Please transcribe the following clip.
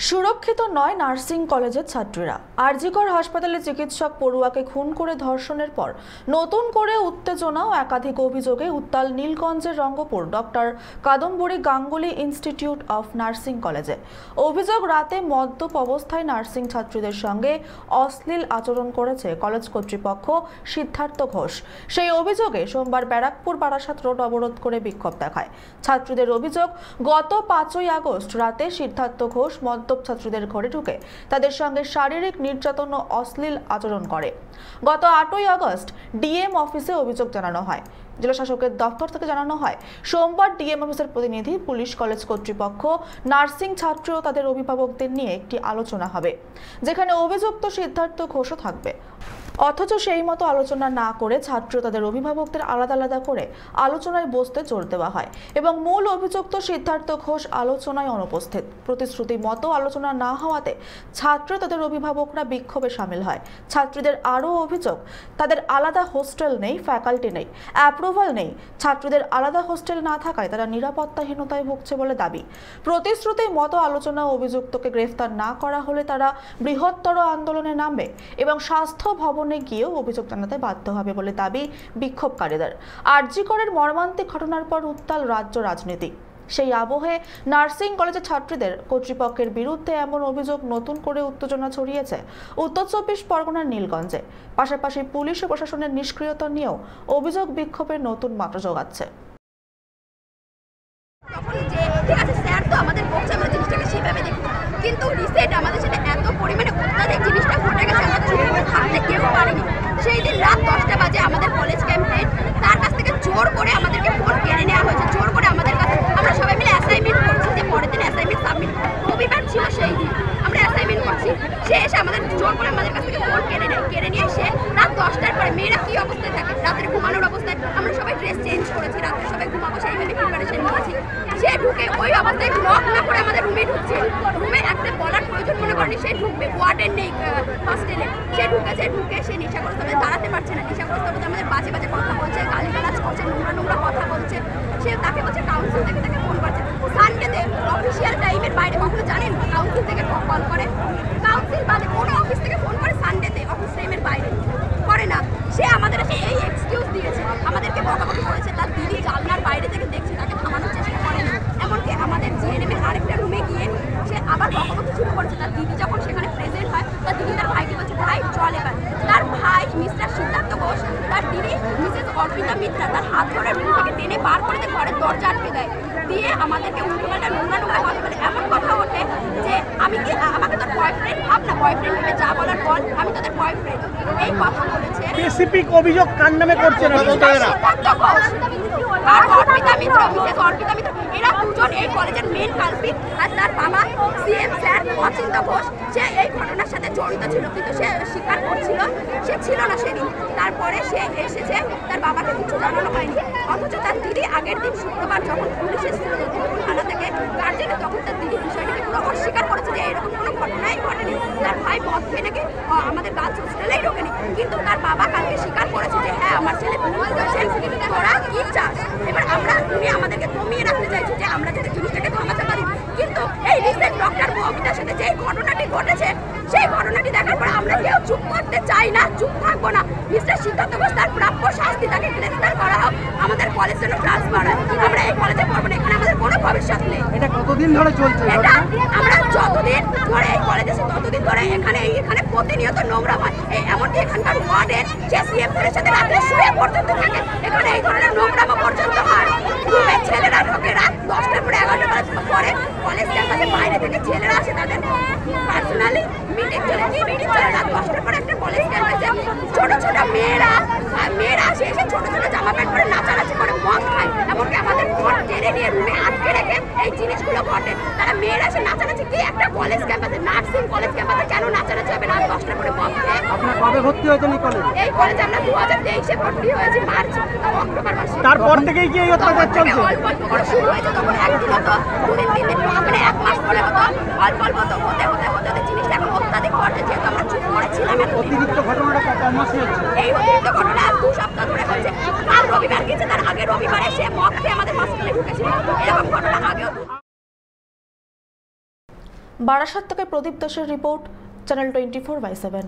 সুরক্ষিত নয় নার্সিং কলেজের ছাত্রীরা। আরজিকর হাসপাতালে চিকিৎসক পড়ুয়াকে খুন করে ধর্ষণের পর নতুন করে উত্তেজনা ও একাধিক অভিযোগে উত্তাল নীলগঞ্জের Rangpur doctor Kadambari Ganguly institute of nursing কলেজে। অভিযোগ, রাতে মদ্যপ অবস্থায় নার্সিং ছাত্রীদের সঙ্গে অশ্লীল আচরণ করেছে কলেজ কর্তৃপক্ষ সিদ্ধার্থ ঘোষ। সেই অভিযোগে সোমবার ব্যারাকপুর বারাসাত রোড অবরোধ করে বিক্ষোভ দেখায় ছাত্রীদের। অভিযোগ, গত 5ই আগস্ট রাতে সিদ্ধার্থ ঘোষ ছাত্রীদের ঘরে ঢুকে তাদের সঙ্গে শারীরিক নির্যাতন ও অশ্লীল আচরণ করে। গত 8ই আগস্ট ডিএম অফিসে অভিযোগ জানানো হয়। জেলা শাসকের দপ্তর থেকে জানানো হয়, সোমবার ডিএম অফিসের প্রতিনিধি, পুলিশ, কলেজ কর্তৃপক্ষ, নার্সিং ছাত্র ও তাদের অভিভাবকদের নিয়ে একটি আলোচনা হবে, যেখানে অভিযুক্ত সিদ্ধার্থ ঘোষও থাকবে। অথচ সেই মতো আলোচনা না করে ছাত্র তাদের অভিভাবকদের আলাদা আলাদা করে আলোচনায় বসতে জোর দেওয়া হয় এবং মূল অভিযুক্ত সিদ্ধার্থ ঘোষ আলোচনায় অনুপস্থিত। প্রতিশ্রুতি মতো আলোচনা না হওয়াতে ছাত্র তাদের অভিভাবকরা বিক্ষোভে সামিল হয়। ছাত্রীদের আরও অভিযোগ, তাদের আলাদা হোস্টেল নেই, ফ্যাকাল্টি নেই, অ্যাপ্রুভাল নেই। ছাত্রীদের আলাদা হোস্টেল না থাকায় তারা নিরাপত্তাহীনতায় ভুগছে বলে দাবি। প্রতিশ্রুতি মতো আলোচনা ও অভিযুক্তকে গ্রেফতার না করা হলে তারা বৃহত্তর আন্দোলনে নামবে এবং স্বাস্থ্য ভবন গিয়েও অভিযোগ জানাতে বাধ্য হবে বলে দাবি বিক্ষোভকারীদের। আরজিকরের মর্মান্তিক ঘটনার পর উত্তাল রাজ্য রাজনীতি। সেই আবহে নার্সিং কলেজের ছাত্রীদের কর্তৃপক্ষের বিরুদ্ধে এমন অভিযোগ নতুন করে উত্তেজনা ছড়িয়েছে উত্তর 24 পরগনার নীলগঞ্জে। পাশাপাশি পুলিশ ও প্রশাসনের নিষ্ক্রিয়তা নিয়েও অভিযোগ বিক্ষোভের নতুন মাত্রা যোগাচ্ছে। কিন্তু রিসেন্ট আমাদের সাথে এত পরিমাণে অত্যাধিক জিনিসটা ঘটে গেছে, আমরা চুপ করে থাকতে কেউ পারিনি। সেই দিন রাত 10টা বাজে আমাদের কলেজ ক্যাম্পে তার কাছ থেকে জোর করে আমাদেরকে ফোন কেড়ে নেওয়া হয়েছে। জোর করে আমাদের কাছে, আমরা সবাই মিলে অ্যাসাইনমেন্ট করছি যে পরের দিন অ্যাসাইনমেন্ট সাবমিট, রবিবার ছিল সেই দিন আমরা অ্যাসাইনমেন্ট করছি। সে এসে আমাদের জোর করে আমাদের কাছ থেকে ফোন কেড়ে নিয়ে সে রাত 10টার পরে, মেয়েরা কি অবস্থায় থাকে, রাতের ঘুমানোর অবস্থায়, আমরা সবাই ড্রেস চেঞ্জ করেছি, রাত্রে সবাই ঘুমাবো সেইভাবে প্রিপারেশন নিয়েছি। সে ঢুকে ওই অবস্থায় লক না করে আমাদের রুমে ঢুকছে। রুমে একটা বলার প্রয়োজন মনে করেনি, সে ঢুকবে, ওয়ার্ডেন নেই হস্টেলে। সে ঢুকে সে নেশাগ্রস্ত হয়ে দাঁড়াতে পারছে না। নেশাগ্রস্ত হতে আমাদের বাজে বাজে কথা বলছে, গালিগালাজ করছে, নোংরা কথা বলছে। সে তাকে বলছে কাউন্সিল থেকে তাকে ফোন করছে সানডেতে, অফিসিয়াল টাইমের বাইরে। কখনো জানেন কাউন্সিল থেকে কল করে? কাউন্সিল বাদে কোনো অফিস থেকে ফোন করে সানডেতে, অফিস টাইমের বাইরে করে না। সে আমাদের এই এক্সকিউজ দিয়েছে, আমাদেরকে বকাবকি করেছে। তার দিদি জানলার বাইরে থেকে দেখছে, তাকে থামানোর চেষ্টা করেনি। এমনকি আমাদের জিএনএমের আরেকটা রুমে গিয়ে সে আবার বকাবকি শুরু করেছে। তার দিদি যখন সেখানে প্রেজেন্ট হয়, তার দিদি তার ভাইকে বলছে, ভাই চল এবার। তার ভাই মিস্টার সিদ্ধার্থ ঘোষ, তার দিদি মিসেস অর্পিতা মিত্রা তার হাত ধরে রুম থেকে টেনে বার করে দিয়ে ঘরের দরজা আটকে দেয়, দিয়ে আমাদেরকে উল্টোপাল্টা নোংরা কথা বলে। এমন কথা ওঠে যে আমি কি, আমাকে তোর বয়ফ্রেন্ড ভাব না, বয়ফ্রেন্ড ভেবে যা বলার বল, আমি তোদের বয়ফ্রেন্ড, এই কথা বলেছে। স্পেসিফিক অভিযোগ কার নামে করছেন আপনারা? সিদ্ধার্থ ঘোষ আর অর্পিতা মিত্র, মিসেস অর্পিতা মিত্র, এরা দুজন এই কলেজের মেন কালপিট। আর তার বাবা সিএম স্যার অচিন্ত ঘোষ, সে এই ঘটনার সাথে জড়িত ছিল, কিন্তু সে স্বীকার করছিল সে ছিল না সেদিন। তারপরে সে এসেছে, তার বাবাকে কিছু জানানো হয়নি। অথচ তার দিদি আগের দিন শুক্রবার যখন পুলিশ এসেছিল থানা থেকে গার্জেনে, তখন তার দিদি বিষয়টাকে পুরো অস্বীকার করেছে যে এরকম কোনো ঘটনাই ঘটেনি। তার ভাই মদ খেয়ে নাকি আমাদের গার্লস হোস্টেলেই ঢোকেনি। কিন্তু তার বাবা কালকে স্বীকার করেছে যে হ্যাঁ আমার ছেলে ভুল করেছে, তোরা কি চাস? এবার উনি আমাদেরকে কমিয়ে রাখতে চাইছে যে আমরা যাতে জিনিসটাকে থামাতে পারি। কিন্তু এই রিসেন্ট ডক্টর মৌমিতার সাথে যে ঘটনাটি ঘটেছে, সেই ঘটনাটি দেখার পর আমরা কেউ চুপ করতে চাই না, চুপ থাকবো না। মিস্টার সিদ্ধার্থ ঘোষ তার প্রাপ্য শাস্তি, তাকে গ্রেফতার করা হোক, আমাদের কলেজ যেন ট্রান্সফার হয়। আমরা এই কলেজে পড়বো না, এখানে আমাদের কোনো ভবিষ্যৎ নেই। এটা কতদিন ধরে চলছে? এটা আমরা যতদিন ধরে এই কলেজে আছি ততদিন ধরে এখানে প্রতিনিয়ত নোংরা হয়। এমনকি এখানকার ওয়ার্ডেন সে সিএম স্যারের সাথে রাত্রে শুয়ে পর্যন্ত থাকে, এখানে এই ধরনের নোংরামো পর্যন্ত হয়। রুমে ছেলেরা ঢোকে রাত 10টার পরে, 11টার পরে কলেজ ক্যাম্পাসের বাইরে থেকে ছেলেরা আসে, তাদের পার্সোনালি মিটিং চলে। রাত 10টার পরে একটা কলেজ ক্যাম্পাসে ছোট ছোট মেয়েরা আসে, এসে ছোট ছোট জামা প্যান্ট পরে নাচানাচি করে মদ খায়। এমনকি আমাদের ফোন টেনে নিয়ে রুমে আটকে রেখে এই জিনিসগুলো ঘটে। তারা মেয়েরা এসে নাচানাচি, কি একটা কলেজ ক্যাম্পাসে, নার্সিং কলেজ ক্যাম্পাসে কেন নাচানাচি হবে? রাত 10টার পরে মদ খেয়ে। আপনার কবে ভর্তি হয়েছেন এই কলেজে? এই কলেজে আমরা 2023-এ ভর্তি হয়েছি, মার্চ অক্টোবর মাসে। তারপর থেকেই কি এই অত্যাচার চলছে? অল্প অল্প করে শুরু হয়েছে, তখন একদিন হতো, দুদিন, 3 দিন, মানে 1 মাস পরে হতো, অল্প অল্প হতে জিনিসটা এখন অত্যাধিক ঘটে। যেহেতু আমরা চুপ করেছিলাম, অতিরিক্ত ঘটনাটা কত মাসে হচ্ছে? এই অতিরিক্ত ঘটনা 2 সপ্তাহ ধরে হচ্ছে। আর রবিবার গেছে, তার আগে রবিবারে সে মদ খেয়ে আমাদের হসপিটালে ঢুকেছিল। এরকম ঘটনা আগেও। বারাসাত থেকে প্রদীপ দাসের রিপোর্ট, চ্যানেল 24/7।